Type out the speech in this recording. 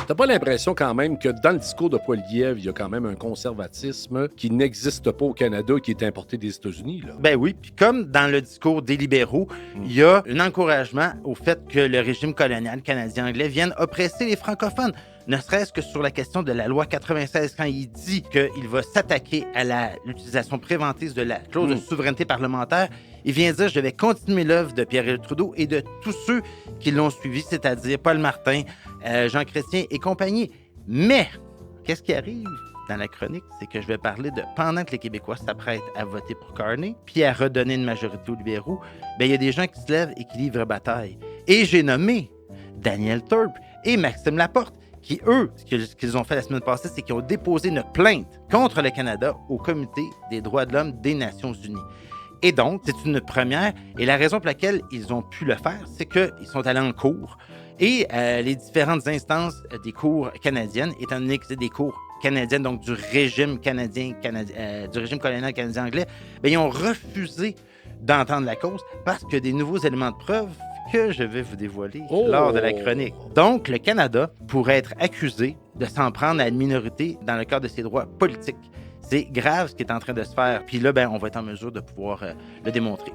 T'as pas l'impression quand même que dans le discours de Poilievre, il y a quand même un conservatisme qui n'existe pas au Canada, qui est importé des États-Unis, là? Ben oui, puis comme dans le discours des libéraux, il y a un encouragement au fait que le régime colonial canadien-anglais vienne oppresser les francophones, ne serait-ce que sur la question de la loi 96, quand il dit qu'il va s'attaquer à l'utilisation préventive de la clause de souveraineté parlementaire. Il vient dire « Je vais continuer l'œuvre de Pierre-Éliott Trudeau et de tous ceux qui l'ont suivi, c'est-à-dire Paul Martin, Jean Chrétien et compagnie. » Mais, qu'est-ce qui arrive dans la chronique? C'est que je vais parler de pendant que les Québécois s'apprêtent à voter pour Carney puis à redonner une majorité aux libéraux, ben il y a des gens qui se lèvent et qui livrent bataille. Et j'ai nommé Daniel Turp et Maxime Laporte, qui, eux, ce qu'ils ont fait la semaine passée, c'est qu'ils ont déposé une plainte contre le Canada au Comité des droits de l'homme des Nations unies. Et donc, c'est une première. Et la raison pour laquelle ils ont pu le faire, c'est qu'ils sont allés en cours. Et les différentes instances des cours canadiennes, étant donné que c'est des cours canadiennes, donc du régime canadien, du régime colonial canadien-anglais, bien, ils ont refusé d'entendre la cause parce que des nouveaux éléments de preuve que je vais vous dévoiler lors de la chronique. Donc, le Canada pourrait être accusé de s'en prendre à une minorité dans le cadre de ses droits politiques. C'est grave ce qui est en train de se faire. Puis là, ben, on va être en mesure de pouvoir le démontrer.